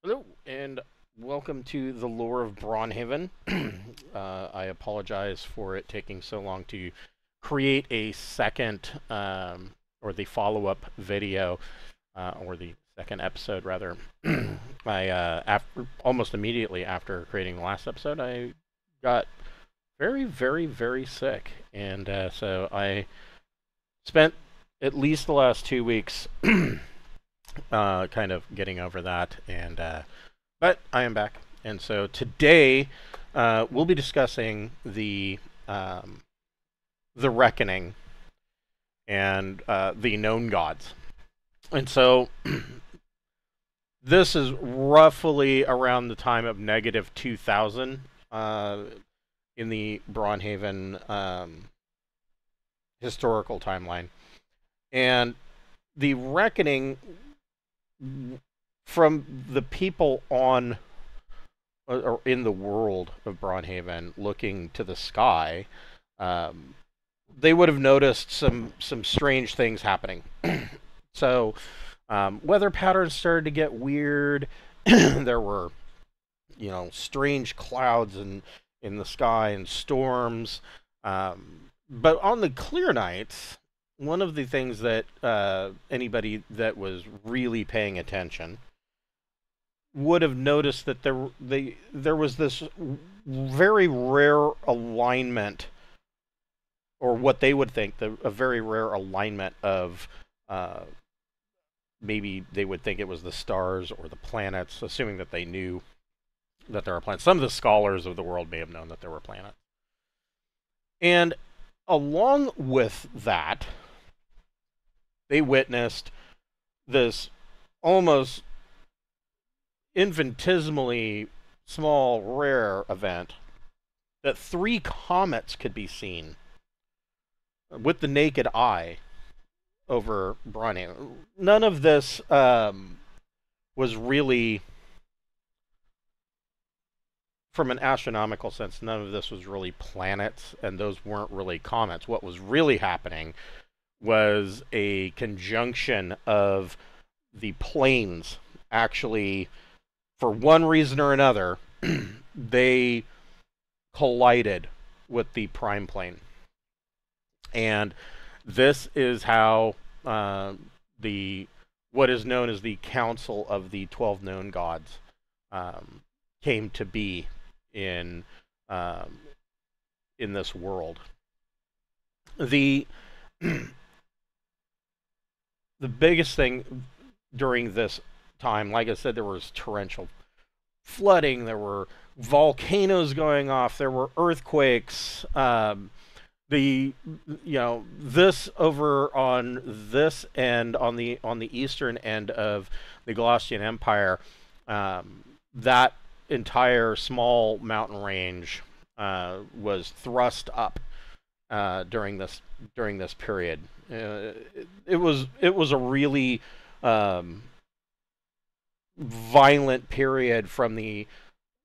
Hello, and welcome to the lore of Braunhaven. I apologize for it taking so long to create a second, or the follow-up video, or the second episode, rather. Almost immediately after creating the last episode, I got very, very, very sick. And so I spent at least the last 2 weeks kind of getting over that, and but I am back, and so today we'll be discussing the reckoning and the known gods, and so this is roughly around the time of negative 2000 in the Braunhaven historical timeline, and the reckoning from the people on or in the world of Braunhaven looking to the sky, they would have noticed some strange things happening. So weather patterns started to get weird. There were, strange clouds in the sky and storms. But on the clear nights, one of the things that anybody that was really paying attention would have noticed that there was this very rare alignment, or what they would think a very rare alignment of maybe they would think it was the stars or the planets, assuming that they knew that there are planets. Some of the scholars of the world may have known that there were planets. And along with that, they witnessed this almost infinitesimally small, rare event that 3 comets could be seen with the naked eye over Braunhaven. None of this was really, from an astronomical sense, none of this was really planets, and those weren't really comets. What was really happening was a conjunction of the planes actually, for one reason or another, they collided with the prime plane. And this is how what is known as the Council of the 12 Known Gods came to be in this world. The biggest thing during this time, like I said, there was torrential flooding, there were volcanoes going off, there were earthquakes. This over on this end, on the eastern end of the Galatian Empire, that entire small mountain range was thrust up during this period. It was a really violent period from the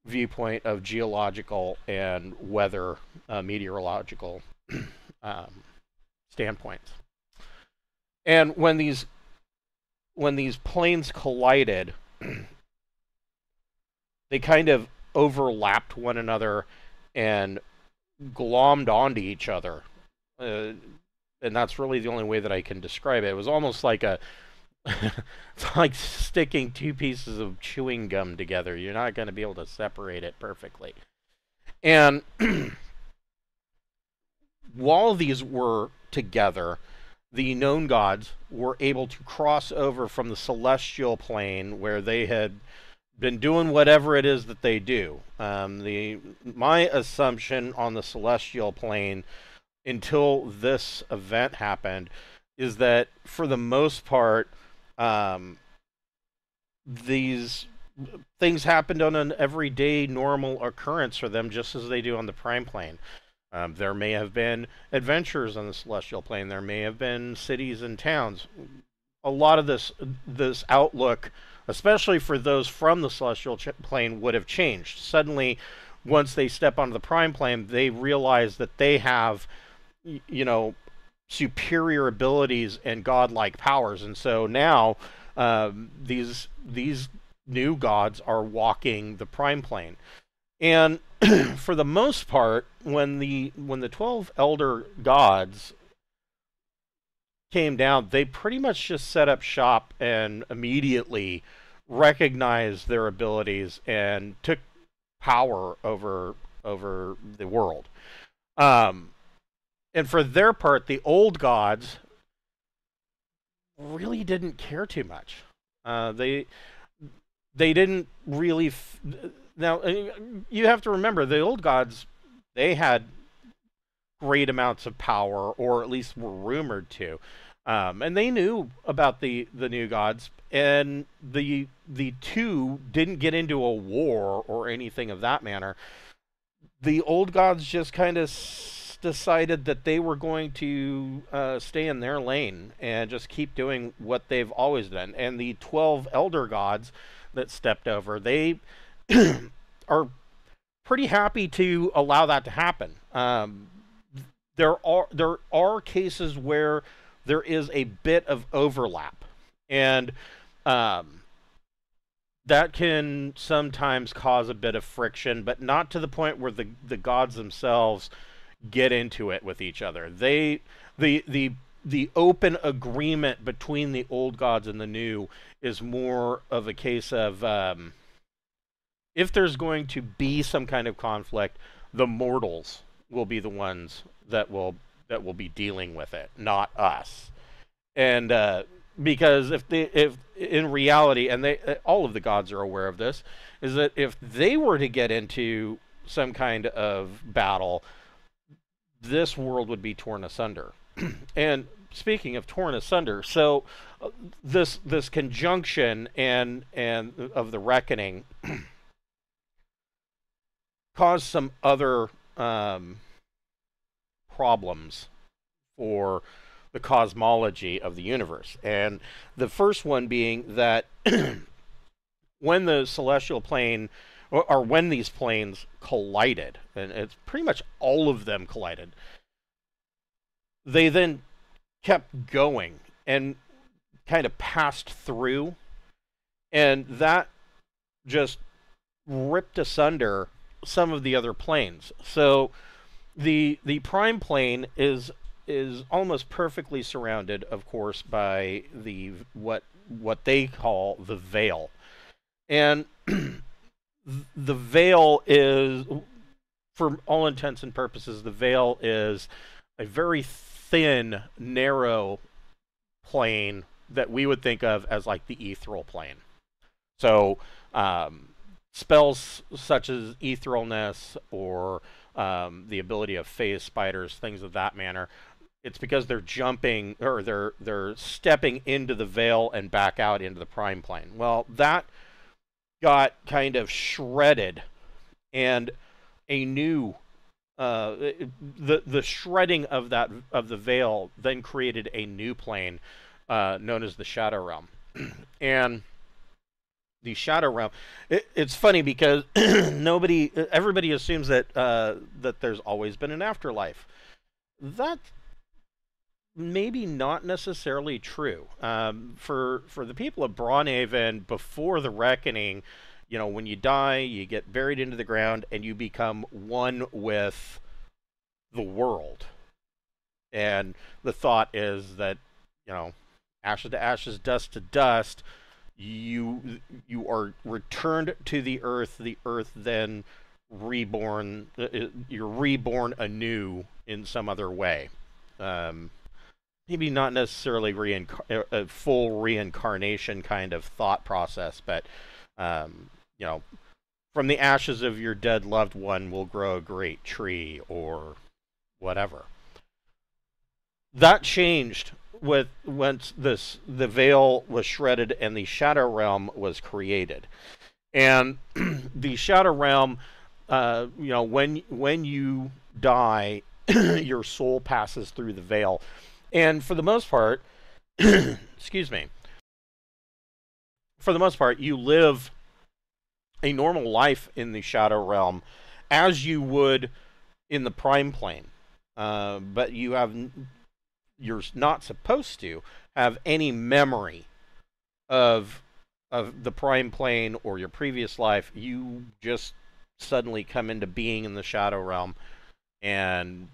viewpoint of geological and weather meteorological standpoints. And when these planes collided, they kind of overlapped one another and glommed onto each other. And that's really the only way that I can describe it. It was almost like it's like sticking 2 pieces of chewing gum together. You're not going to be able to separate it perfectly. And while these were together, the known gods were able to cross over from the celestial plane, where they had been doing whatever it is that they do. My assumption on the celestial plane until this event happened is that, for the most part, these things happened on an everyday normal occurrence for them, just as they do on the prime plane. There may have been adventures on the celestial plane. There may have been cities and towns. A lot of this outlook, especially for those from the celestial plane, would have changed. Suddenly, once they step onto the prime plane, they realize that they have, superior abilities and godlike powers, and so now these new gods are walking the prime plane. And for the most part, when the 12 elder gods came down, they pretty much just set up shop and immediately recognized their abilities and took power over the world. Um, and for their part, the old gods really didn't care too much. They didn't really. Now you have to remember the old gods. They had great amounts of power, or at least were rumored to, and they knew about the new gods. And the two didn't get into a war or anything of that manner. The old gods just kind of decided that they were going to stay in their lane and just keep doing what they've always done. And the 12 elder gods that stepped over, they are pretty happy to allow that to happen. There are cases where there is a bit of overlap, and that can sometimes cause a bit of friction, but not to the point where the gods themselves get into it with each other. The open agreement between the old gods and the new is more of a case of if there's going to be some kind of conflict, the mortals will be the ones that will be dealing with it, not us. And because if in reality, and they all of the gods are aware of this, is that if they were to get into some kind of battle, this world would be torn asunder. And speaking of torn asunder, so this conjunction and of the reckoning caused some other problems for the cosmology of the universe. And the first one being that when the celestial plane, or when these planes collided, and it's pretty much all of them collided, they then kept going and kind of passed through, and that just ripped asunder some of the other planes. So the prime plane is almost perfectly surrounded, of course, by the what they call the veil. And the veil is, for all intents and purposes, the veil is a very thin, narrow plane that we would think of as like the ethereal plane. So spells such as etherealness, or the ability of phase spiders, things of that manner, it's because they're jumping, or they're stepping into the veil and back out into the prime plane. Well, that got kind of shredded, and a new the shredding of the veil then created a new plane known as the Shadow Realm. And the Shadow Realm, it's funny because everybody assumes that that there's always been an afterlife. That maybe not necessarily true. For the people of Braunhaven, before the reckoning, when you die, you get buried into the ground and you become one with the world. And the thought is that, ashes to ashes, dust to dust, you are returned to the earth. The earth then reborn. You're reborn anew in some other way. Maybe not necessarily a full reincarnation kind of thought process, but from the ashes of your dead loved one will grow a great tree, or whatever. That changed once the veil was shredded and the Shadow Realm was created. And the Shadow Realm, when you die, your soul passes through the veil. And for the most part, excuse me, for the most part, you live a normal life in the Shadow Realm as you would in the Prime Plane. But you're not supposed to have any memory of of the prime plane or your previous life, you just suddenly come into being in the shadow realm and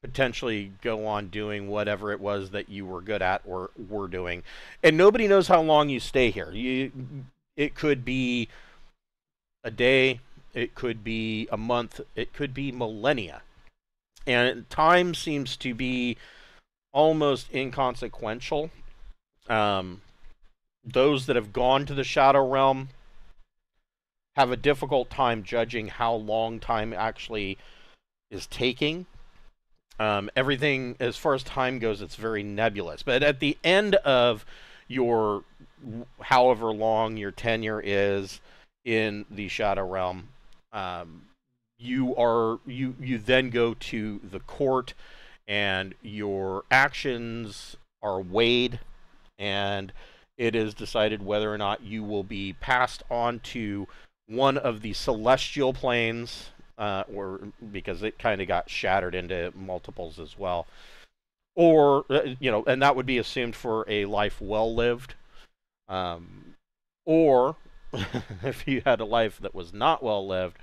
potentially go on doing whatever it was that you were good at or were doing. And nobody knows how long you stay here. It could be a day, it could be a month, it could be millennia. And time seems to be almost inconsequential. Um, those that have gone to the shadow realm have a difficult time judging how long time actually is taking. Everything, as far as time goes, it's very nebulous. But at the end of your, however long your tenure is in the shadow realm, you then go to the court, and your actions are weighed, and it is decided whether or not you will be passed on to one of the celestial planes, or because it kind of got shattered into multiples as well, or and that would be assumed for a life well lived, or if you had a life that was not well lived,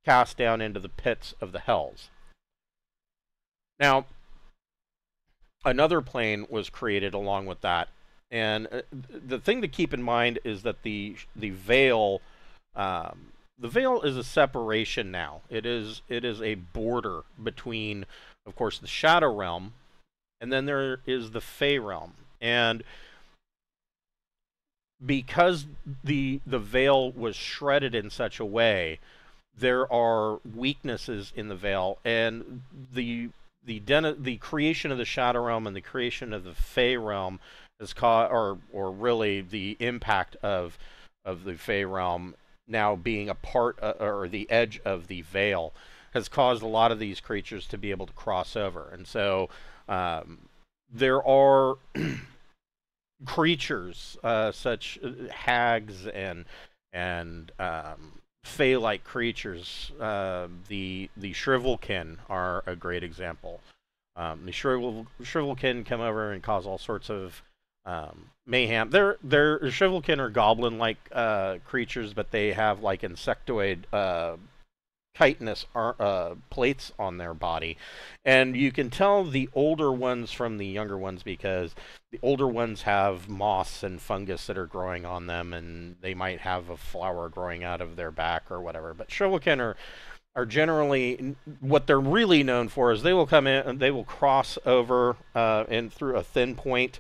cast down into the pits of the hells. Now, another plane was created along with that, and the thing to keep in mind is that the veil. The veil is a separation now. It is a border between, of course, the shadow realm, and then there is the Fey realm. And because the veil was shredded in such a way, there are weaknesses in the veil, and the creation of the shadow realm and the creation of the Fey realm has caused, or really the impact of the Fey realm now being a part or the edge of the veil has caused a lot of these creatures to be able to cross over. And so there are creatures such hags and Fey-like creatures. The Shrivelkin are a great example. The Shrivelkin come over and cause all sorts of mayhem. They're Shrivelkin are goblin-like creatures, but they have like insectoid chitinous plates on their body, and you can tell the older ones from the younger ones because the older ones have moss and fungus that are growing on them, and they might have a flower growing out of their back or whatever. But Shrivelkin are generally, what they're really known for is they will come in and they will cross over and through a thin point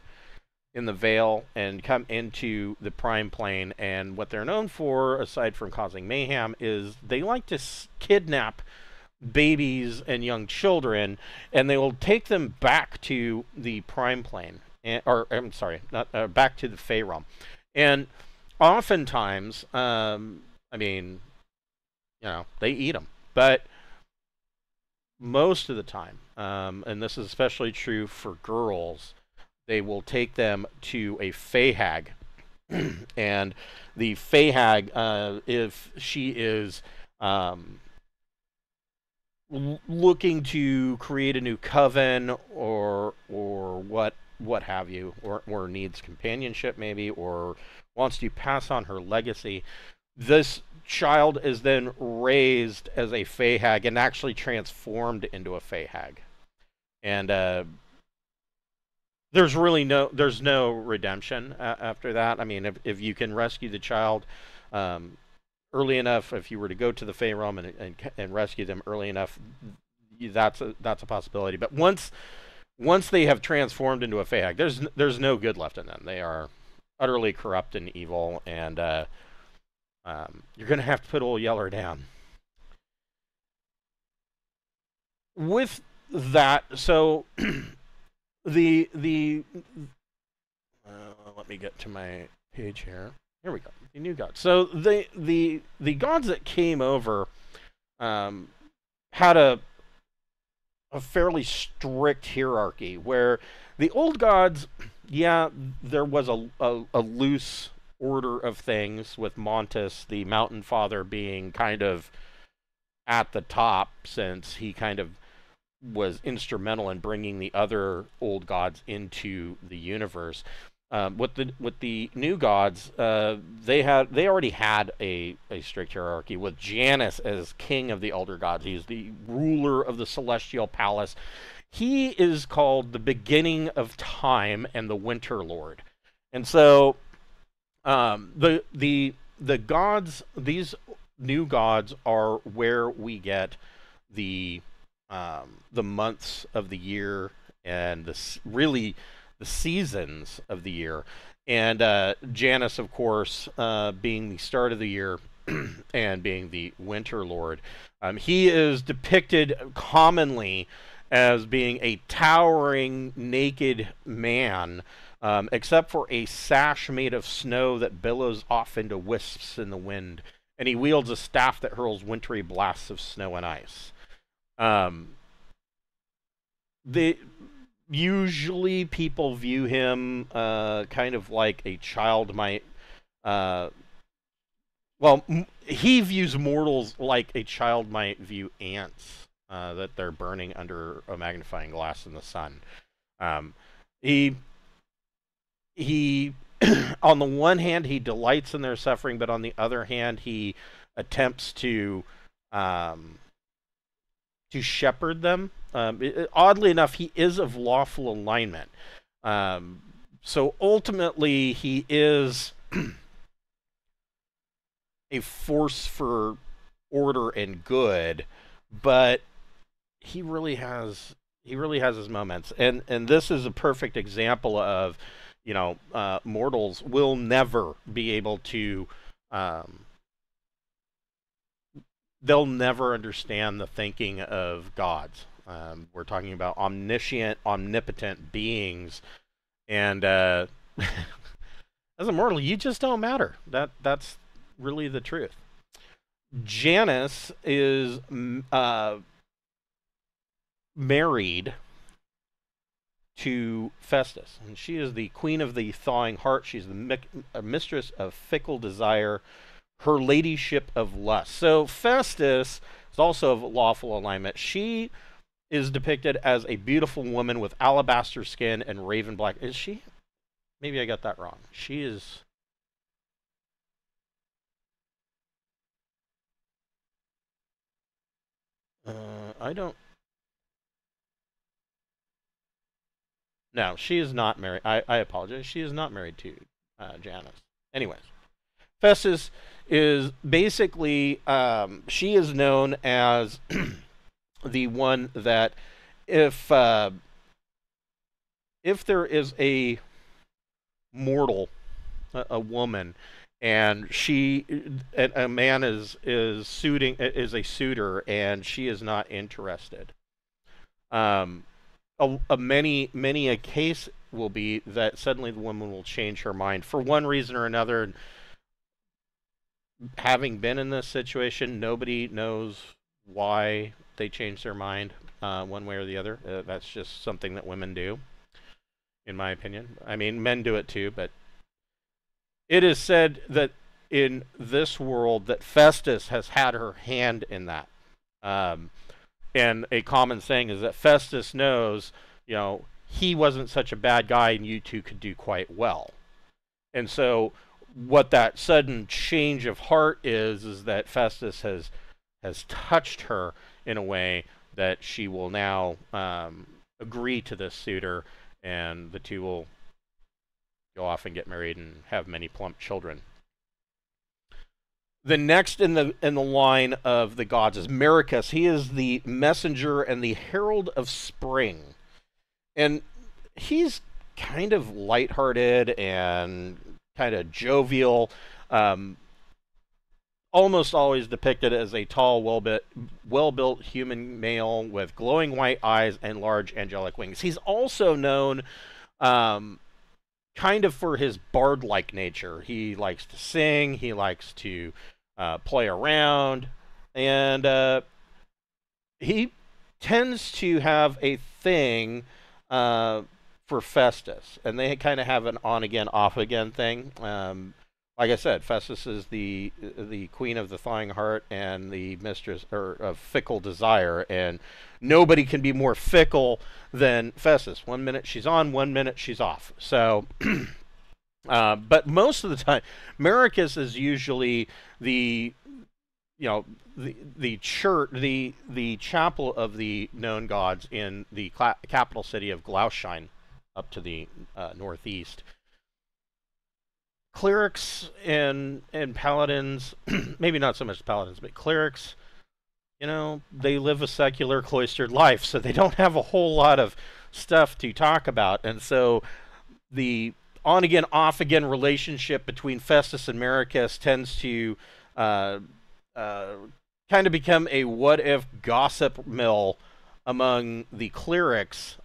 in the veil and come into the prime plane. And what they're known for, aside from causing mayhem, is they like to kidnap babies and young children, and they will take them back to the prime plane, or I'm sorry, not back to the Fey realm. And oftentimes, I mean, they eat them, but most of the time, and this is especially true for girls, they will take them to a Fey hag. And the Fey hag, if she is looking to create a new coven or what have you, or needs companionship maybe, or wants to pass on her legacy, this child is then raised as a Fey hag and actually transformed into a Fey hag. And there's no redemption after that. I mean, if you can rescue the child early enough, if you were to go to the Fey realm and rescue them early enough, that's a possibility. But once they have transformed into a Fey hag, there's no good left in them. They are utterly corrupt and evil, and you're gonna have to put old Yeller down. With that, so the let me get to my page here. Here we go. The new gods. So the gods that came over had a fairly strict hierarchy, where the old gods, yeah, there was a loose order of things, with Montes, the mountain father, being kind of at the top, since he kind of was instrumental in bringing the other old gods into the universe. With the new gods, they already had a strict hierarchy with Janus as king of the elder gods. He's the ruler of the celestial palace. He is called the beginning of time and the winter lord. And so the gods, these new gods, are where we get the the months of the year and really the seasons of the year. And Janus, of course, being the start of the year and being the winter lord, he is depicted commonly as being a towering, naked man, except for a sash made of snow that billows off into wisps in the wind. And he wields a staff that hurls wintry blasts of snow and ice. The Usually people view him kind of like a child might. Well, he views mortals like a child might view ants that they're burning under a magnifying glass in the sun. Um, he he on the one hand he delights in their suffering, but on the other hand he attempts to shepherd them. Oddly enough, he is of lawful alignment. So ultimately, he is a force for order and good, but he really has his moments, and this is a perfect example of, mortals will never be able to. They'll never understand the thinking of gods. We're talking about omniscient, omnipotent beings, and as a mortal, you just don't matter. That's really the truth. Janus is married to Festus, and she is the queen of the thawing heart. She's the mistress of fickle desire, her ladyship of lust. So Festus is also of lawful alignment. She is depicted as a beautiful woman with alabaster skin and raven black. Is she? Maybe I got that wrong. She is. I don't. No, she is not married. I apologize. She is not married to Janus. Anyways, Festus is basically, she is known as the one that if there is a mortal, a woman, and a man is a suitor, and she is not interested. Many a case will be that suddenly the woman will change her mind for one reason or another. Having been in this situation, nobody knows why they change their mind one way or the other. That's just something that women do, in my opinion. I mean, men do it too, but it is said that in this world that Festus has had her hand in that. And a common saying is that Festus knows, he wasn't such a bad guy and you two could do quite well. And so what that sudden change of heart is that Festus has touched her in a way that she will now agree to this suitor, and the two will go off and get married and have many plump children. The next in the line of the gods is Maricus. He is the messenger and the herald of spring, and he's kind of lighthearted and kind of jovial. Almost always depicted as a tall, well-built human male with glowing white eyes and large angelic wings. He's also known kind of for his bard-like nature. He likes to sing, he likes to play around, and he tends to have a thing for Festus, and they kind of have an on-again, off-again thing. Like I said, Festus is the queen of the thawing heart and the mistress of fickle desire, and nobody can be more fickle than Festus. 1 minute she's on, 1 minute she's off. So But most of the time, Maricus is usually the the church, the chapel of the known gods in the capital city of Glauschein, up to the northeast. Clerics and paladins, maybe not so much paladins, but clerics, they live a secular cloistered life, so they don't have a whole lot of stuff to talk about. And so the on again, off again relationship between Festus and Maricus tends to uh, uh, kind of become a what if gossip mill among the clerics,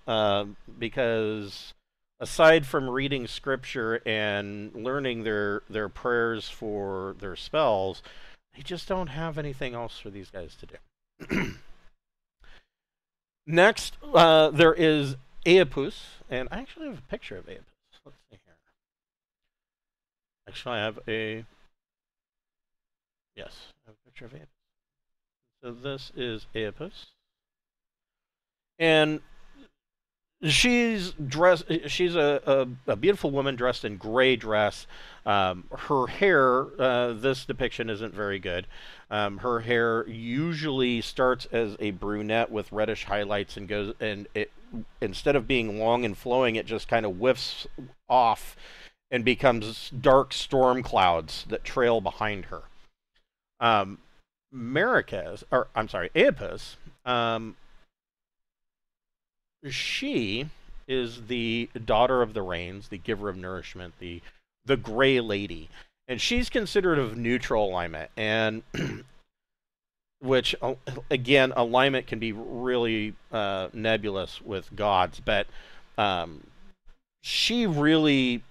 because aside from reading scripture and learning their prayers for their spells, they just don't have anything else for these guys to do. Next, there is Aepus, and I actually have a picture of Aepus. Let's see here. Actually, I have a yes, I have a picture of Aepus. So this is Aepus, and she's dressed. She's a beautiful woman dressed in gray dress. Her hair. This depiction isn't very good. Her hair usually starts as a brunette with reddish highlights and goes, and it, instead of being long and flowing, it just kind of whiffs off and becomes dark storm clouds that trail behind her. Maricus, or I'm sorry, Aepus. She is the daughter of the rains, the giver of nourishment, the gray lady, and she's considered of neutral alignment, and which again, alignment can be really nebulous with gods, but she really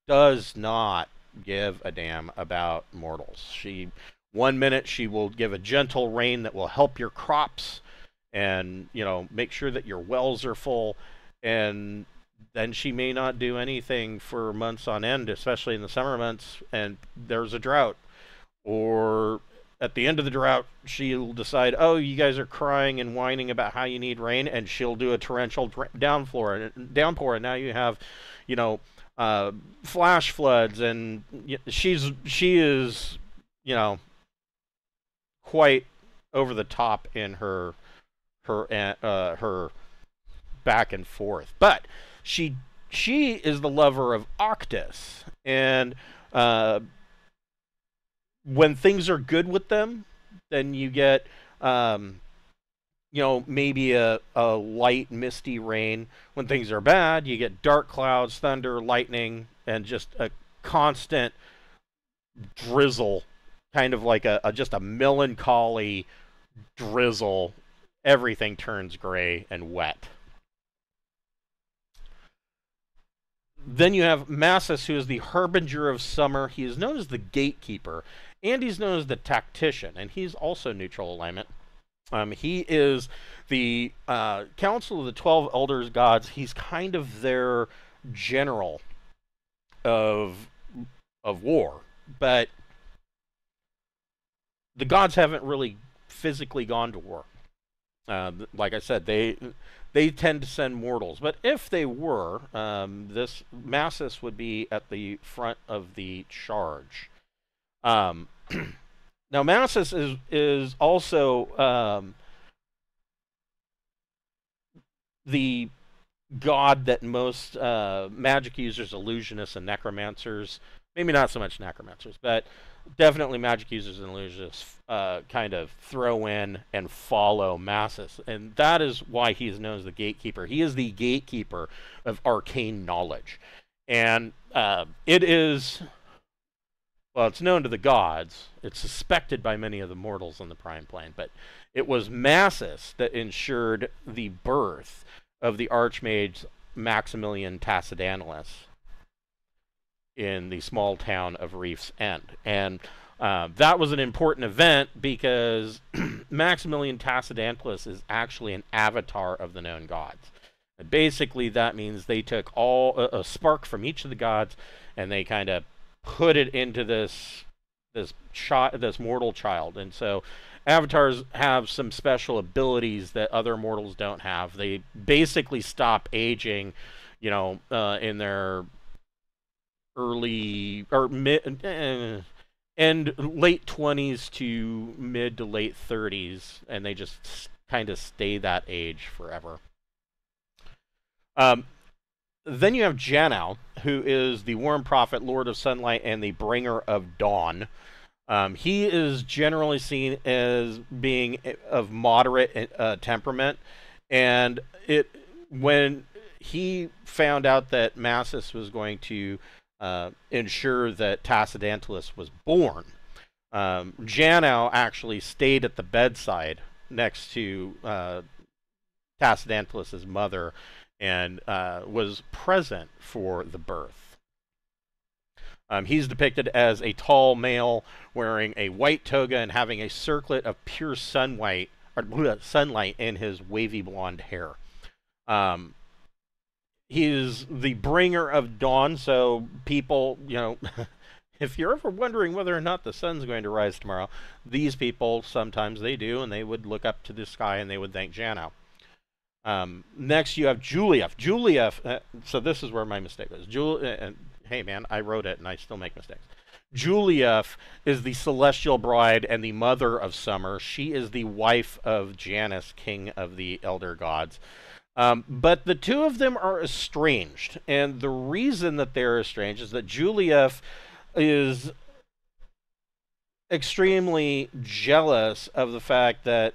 does not give a damn about mortals. She, one minute she will give a gentle rain that will help your crops and make sure that your wells are full, and then she may not do anything for months on end, especially in the summer months, and there's a drought. Or at the end of the drought, she'll decide, oh, you guys are crying and whining about how you need rain, and she'll do a torrential downpour, and now you have, flash floods, and she is, quite over the top in her back and forth. But she is the lover of Octus, and when things are good with them, then you get maybe a light misty rain. When things are bad, you get dark clouds, thunder, lightning, and just a constant drizzle, kind of like just a melancholy drizzle. Everything turns gray and wet. Then you have Massus, who is the harbinger of summer. He is known as the gatekeeper, and he's known as the tactician, and he's also neutral alignment. He is the council of the 12 elders gods. He's kind of their general of war, but the gods haven't really physically gone to war. Like I said, they tend to send mortals, but if they were, this Massus would be at the front of the charge. Now, Massus is also the god that most magic users, illusionists, and necromancers, maybe not so much necromancers, but definitely magic users and illusionists kind of throw in and follow Massus. And that is why he is known as the gatekeeper. He is the gatekeeper of arcane knowledge. And it is, well, it's known to the gods. It's suspected by many of the mortals on the Prime Plane. But it was Massus that ensured the birth of the Archmage Maximilian Tacidanus in the small town of Reef's End. And that was an important event because Maximilian Tacidanus is actually an avatar of the known gods. And basically, that means they took a spark from each of the gods and they kind of put it into this mortal child. And so avatars have some special abilities that other mortals don't have. They basically stop aging, in their early or mid and late 20s to mid to late 30s, and they just kind of stay that age forever. Um, then you have Janau, who is the Warm Prophet, Lord of Sunlight, and the Bringer of Dawn. He is generally seen as being of moderate temperament, and it when he found out that Massus was going to ensure that Tacidantilus was born, Janau actually stayed at the bedside next to Tacidantilus's mother and was present for the birth. He's depicted as a tall male wearing a white toga and having a circlet of pure sunlight in his wavy blonde hair. He's the bringer of dawn, so people, if you're ever wondering whether or not the sun's going to rise tomorrow, these people, sometimes they do, and they would look up to the sky and they would thank Janau. Next, you have Julief. Julief, so this is where my mistake was. Hey, man, I wrote it, and I still make mistakes. Julief is the celestial bride and the mother of summer. She is the wife of Janus, king of the elder gods. But the two of them are estranged, and the reason that they're estranged is that Julief is extremely jealous of the fact that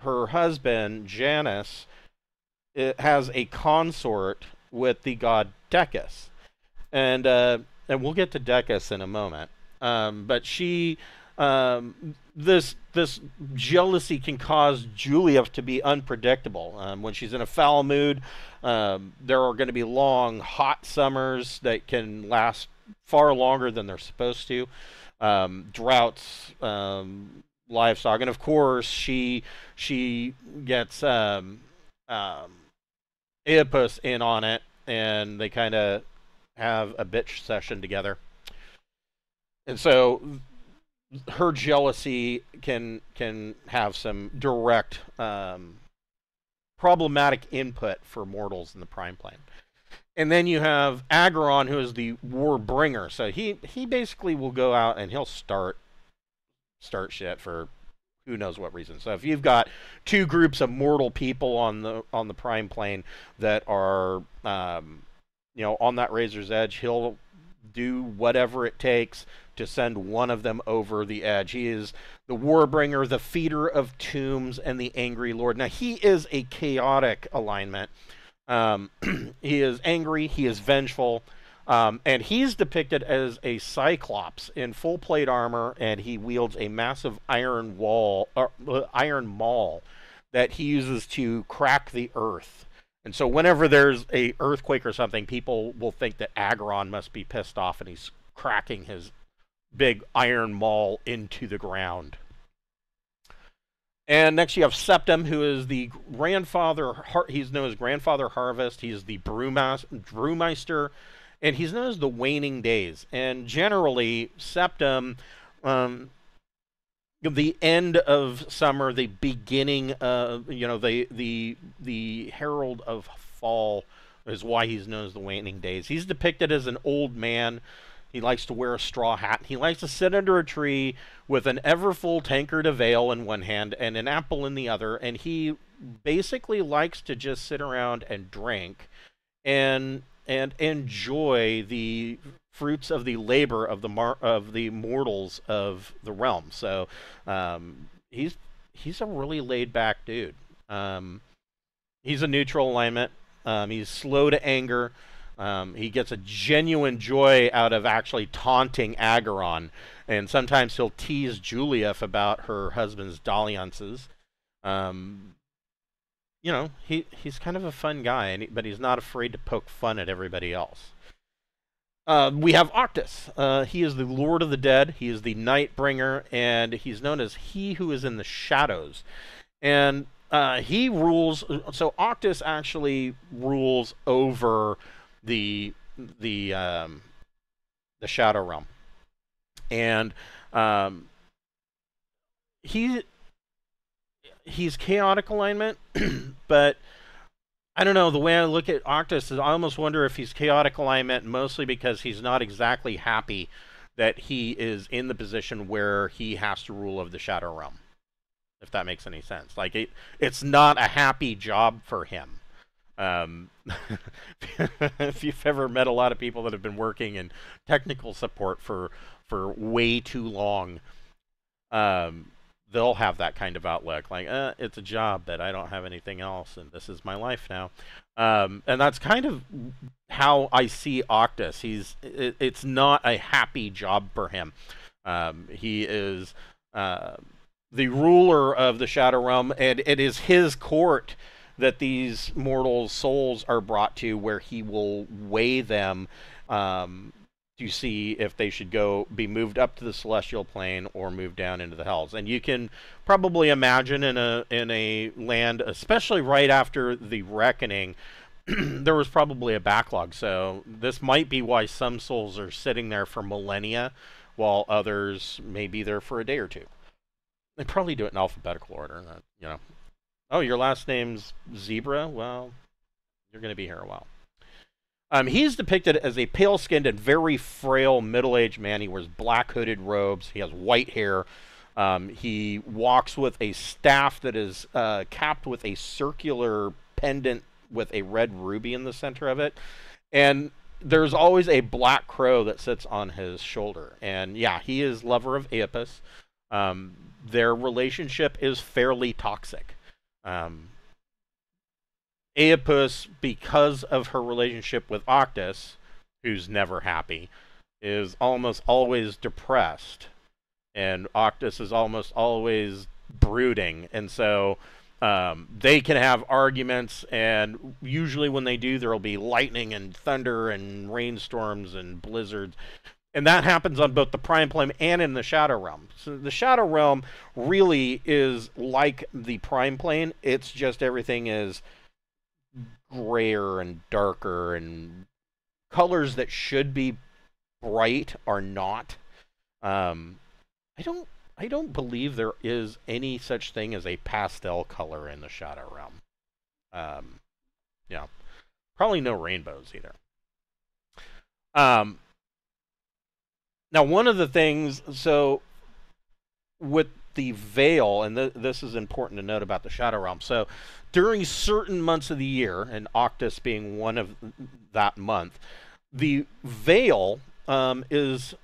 her husband, Janus, has a consort with the god Decus. And we'll get to Decus in a moment. But this jealousy can cause Julief to be unpredictable. When she's in a foul mood, there are going to be long, hot summers that can last far longer than they're supposed to. Droughts, livestock, and of course she gets Oedipus in on it, and they kind of have a bitch session together. And so her jealousy can have some direct problematic input for mortals in the prime plane. And then you have Agron, who is the war bringer. So he basically will go out and he'll start shit for who knows what reason. So if you've got two groups of mortal people on the prime plane that are on that razor's edge, he'll do whatever it takes to send one of them over the edge. He is the warbringer, the feeder of tombs, and the angry lord. Now, he is a chaotic alignment. He is angry, he is vengeful, and he's depicted as a cyclops in full plate armor, and he wields a massive iron maul that he uses to crack the earth. And so whenever there's a earthquake or something, people will think that Agron must be pissed off and he's cracking his big iron maul into the ground. And next you have Septim, who is the grandfather. He's known as Grandfather Harvest. He's the brewmeister, and he's known as the Waning Days. And generally, Septim, the end of summer, the beginning of the herald of fall is why he's known as the Waning Days. He's depicted as an old man. He likes to wear a straw hat. He likes to sit under a tree with an ever-full tankard of ale in one hand and an apple in the other, and he basically likes to just sit around and drink and enjoy the fruits of the labor of the mortals of the realm. So he's a really laid-back dude. He's a neutral alignment. He's slow to anger. He gets a genuine joy out of actually taunting Agaron, and sometimes he'll tease Julief about her husband's dalliances. He's kind of a fun guy, but he's not afraid to poke fun at everybody else. We have Octus. He is the Lord of the Dead. He is the Night Bringer, and he's known as He Who is in the Shadows. And he rules. So Octus actually rules over the Shadow Realm, and he's chaotic alignment, but I don't know. The way I look at Octus is I almost wonder if he's chaotic alignment, mostly because he's not exactly happy that he is in the position where he has to rule over the Shadow Realm. If that makes any sense, like it's not a happy job for him. Um, if you've ever met a lot of people that have been working in technical support for way too long, um, they'll have that kind of outlook, like it's a job, but I don't have anything else, and this is my life now. And that's kind of how I see Octus. It's not a happy job for him. He is the ruler of the Shadow Realm, and it is his court that these mortal souls are brought to, where he will weigh them to see if they should be moved up to the celestial plane or moved down into the hells. And you can probably imagine in a land, especially right after the reckoning, there was probably a backlog. So this might be why some souls are sitting there for millennia, while others may be there for a day or two. They probably do it in alphabetical order. You know, oh, your last name's Zebra? Well, you're going to be here a while. He's depicted as a pale-skinned and very frail middle-aged man. He wears black hooded robes. He has white hair. He walks with a staff that is capped with a circular pendant with a red ruby in the center of it. And there's always a black crow that sits on his shoulder. And yeah, he is lover of Aepus. Their relationship is fairly toxic. Aepus, because of her relationship with Octus, who's never happy, is almost always depressed. And Octus is almost always brooding. And so they can have arguments, and usually when they do, there will be lightning and thunder and rainstorms and blizzards. And that happens on both the Prime Plane and in the Shadow Realm. So the Shadow Realm really is like the Prime Plane. It's just everything is grayer and darker, and colors that should be bright are not. I don't believe there is any such thing as a pastel color in the Shadow Realm. Yeah, probably no rainbows either. Now, one of the things, so with the veil, and this is important to note about the Shadow Realm. So during certain months of the year, and Octus being one of that month, the veil is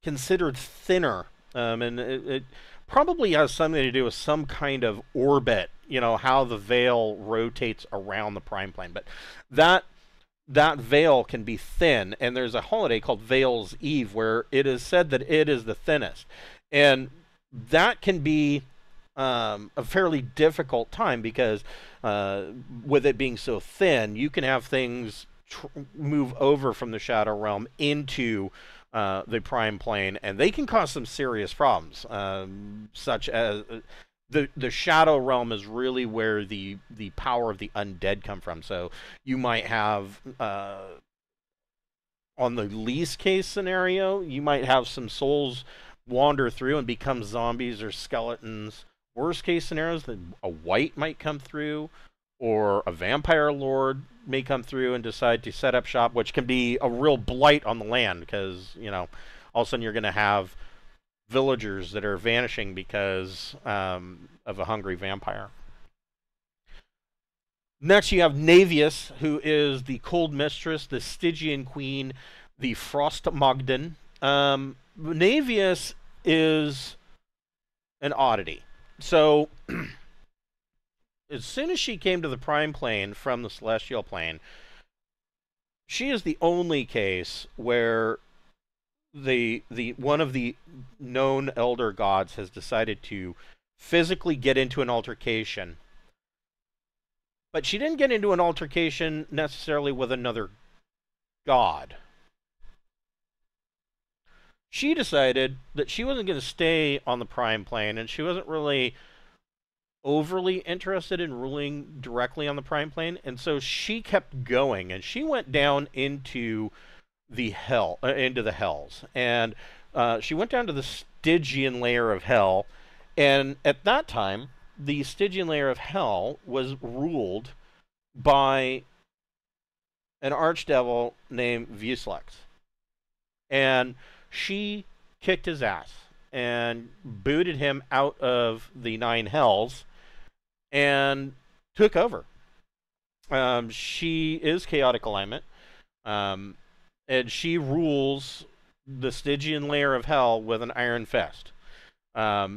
considered thinner, and it probably has something to do with some kind of orbit, you know, how the veil rotates around the Prime Plane. But that veil can be thin, and there's a holiday called Veil's Eve where it is said that it is the thinnest. And that can be a fairly difficult time, because with it being so thin, you can have things move over from the Shadow Realm into the Prime Plane, and they can cause some serious problems, such as the Shadow Realm is really where the power of the undead come from. So you might have, on the least case scenario, you might have some souls wander through and become zombies or skeletons. Worst case scenarios, that a wight might come through, or a vampire lord may come through and decide to set up shop, which can be a real blight on the land, because, you know, all of a sudden you're going to have villagers that are vanishing because of a hungry vampire. Next, you have Navius, who is the Cold Mistress, the Stygian Queen, the Frost Magden. Navius is an oddity. So, as soon as she came to the Prime Plane from the Celestial Plane, she is the only case where the one of the known elder gods has decided to physically get into an altercation. But she didn't get into an altercation necessarily with another god. She decided that she wasn't going to stay on the Prime Plane, and she wasn't really overly interested in ruling directly on the Prime Plane, and so she kept going, and she went down into the hells, and she went down to the Stygian layer of hell, and at that time, the Stygian layer of hell was ruled by an archdevil named Vuslax. And she kicked his ass and booted him out of the Nine Hells and took over. She is chaotic alignment, um, and she rules the Stygian layer of hell with an iron fist.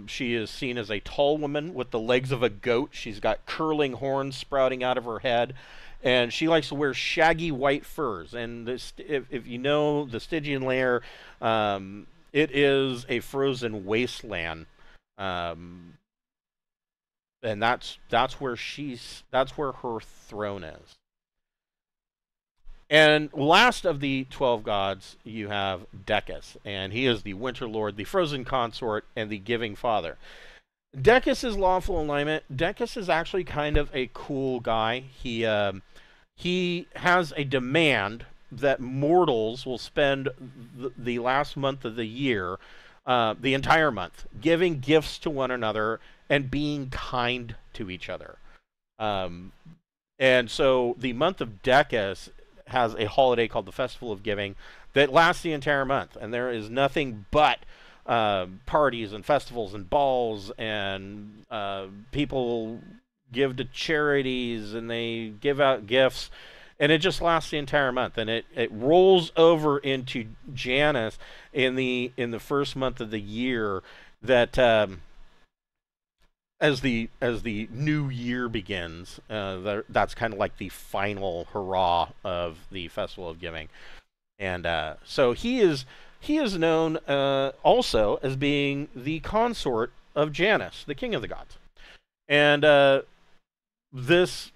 She is seen as a tall woman with the legs of a goat. She's got curling horns sprouting out of her head, and she likes to wear shaggy white furs. And this, if you know the Stygian layer, it is a frozen wasteland, and that's where her throne is. And last of the 12 gods, you have Decus, and he is the Winter Lord, the Frozen Consort, and the Giving Father. Decus is lawful alignment. Decus is actually kind of a cool guy. He has a demand that mortals will spend the last month of the year, the entire month, giving gifts to one another and being kind to each other. And so the month of Decus has a holiday called the Festival of Giving that lasts the entire month, and there is nothing but parties and festivals and balls, and people give to charities and they give out gifts, and it just lasts the entire month, and it rolls over into Janus in the first month of the year. That as the new year begins, that's kind of like the final hurrah of the Festival of Giving, and so he is known also as being the consort of Janus, the king of the gods, and this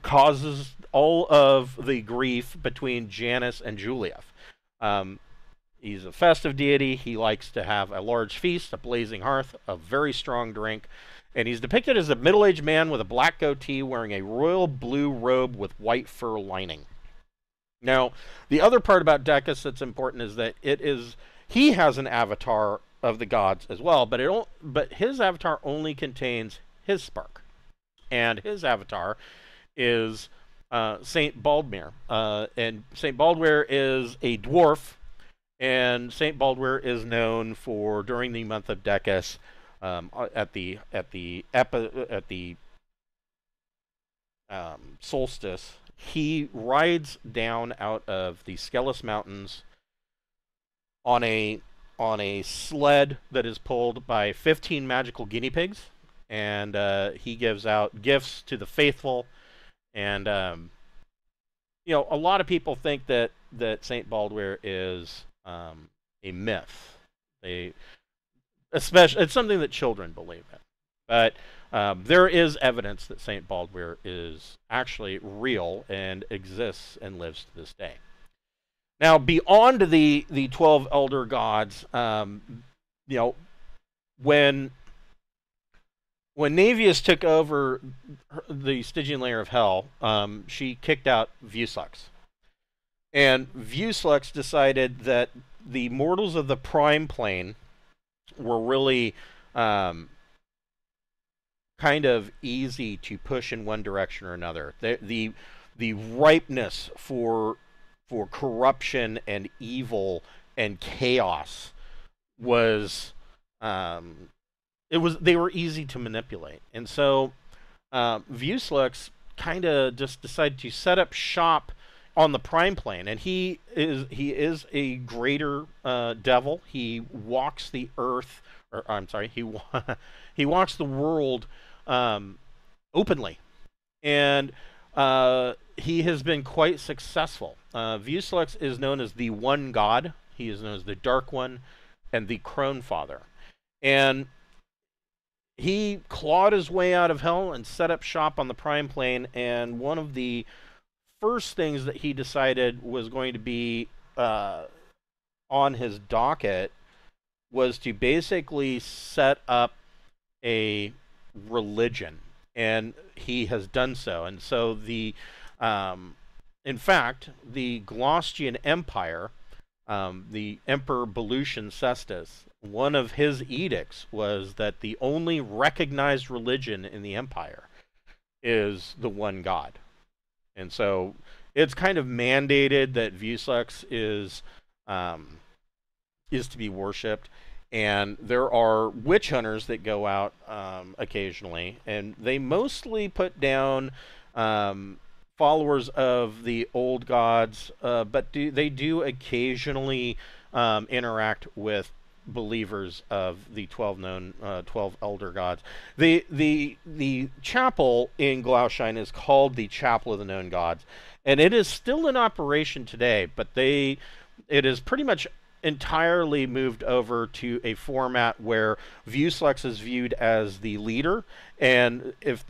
causes all of the grief between Janus and Juliet. He's a festive deity. He likes to have a large feast, a blazing hearth, a very strong drink. And he's depicted as a middle-aged man with a black goatee wearing a royal blue robe with white fur lining. Now, the other part about Decus that's important is that he has an avatar of the gods as well, but his avatar only contains his spark. And his avatar is Saint Baldmere. And Saint Baldmere is a dwarf, and Saint Baldmere is known for, during the month of Decus, at the solstice, he rides down out of the Skelos Mountains on a sled that is pulled by 15 magical guinea pigs, and he gives out gifts to the faithful. And a lot of people think that Saint Baldmere is a myth. Especially, it's something that children believe in, but there is evidence that Saint Baldmere is actually real and exists and lives to this day. Now, beyond the 12 elder gods, when Naevius took over the Stygian layer of hell, she kicked out Vuslax. And Vuslax decided that the mortals of the Prime Plane were really kind of easy to push in one direction or another. The ripeness for corruption and evil and chaos was they were easy to manipulate. And so Vuslax kind of just decided to set up shop on the Prime Plane, and he is a greater devil. He walks the earth, or I'm sorry, he walks the world openly, and he has been quite successful. Vuslax is known as the One God. He is known as the Dark One and the Crone Father, and he clawed his way out of hell and set up shop on the Prime Plane. And one of the first things that he decided was going to be on his docket was to basically set up a religion, and he has done so. And so in fact, the Glaustian Empire, the Emperor Belusian Cestus, one of his edicts was that the only recognized religion in the empire is the one God. And so it's kind of mandated that Vuselux um, is to be worshipped. And there are witch hunters that go out occasionally, and they mostly put down um, followers of the old gods, but they do occasionally interact with believers of the 12 elder gods. The chapel in Glauschein is called the Chapel of the Known Gods, and it is still in operation today, but it is pretty much entirely moved over to a format where Vuselux is viewed as the leader, and if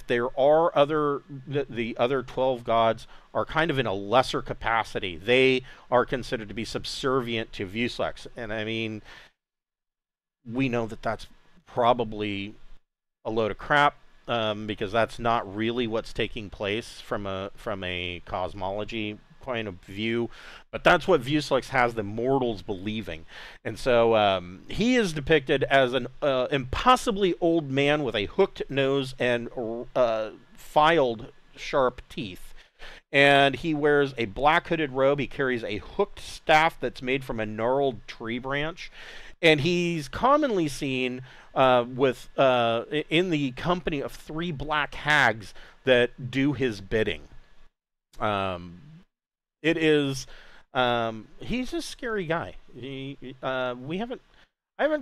there are the other 12 gods are kind of in a lesser capacity, they are considered to be subservient to Vuselux. And I mean, we know that that's probably a load of crap, because that's not really what's taking place from a cosmology point of view, but that's what Vuselux has the mortals believing. And so he is depicted as an impossibly old man with a hooked nose and filed sharp teeth. And he wears a black hooded robe. He carries a hooked staff that's made from a gnarled tree branch. And he's commonly seen in the company of 3 black hags that do his bidding. Um, it is he's a scary guy. I haven't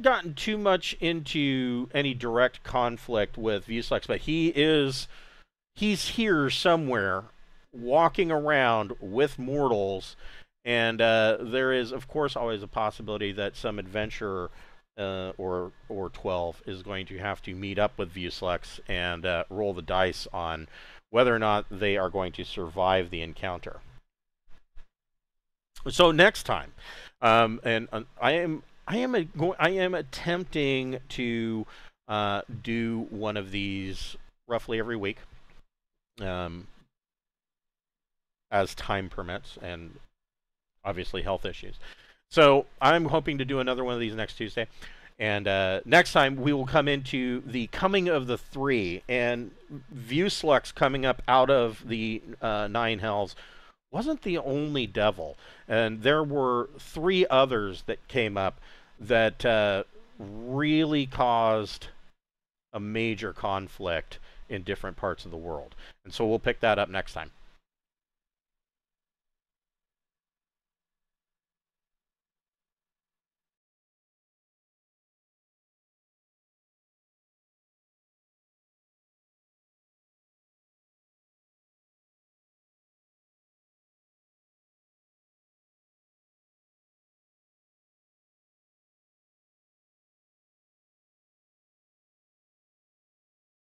gotten too much into any direct conflict with Vuselux, but he's here somewhere, walking around with mortals, and there is, of course, always a possibility that some adventurer or 12 is going to have to meet up with Vuselux and roll the dice on whether or not they are going to survive the encounter. So next time, and I am attempting to do one of these roughly every week, as time permits, and obviously health issues. So I'm hoping to do another one of these next Tuesday. And next time we will come into the coming of the 3, and Vuselux coming up out of the 9 hells wasn't the only devil. And there were 3 others that came up that really caused a major conflict in different parts of the world. And so we'll pick that up next time.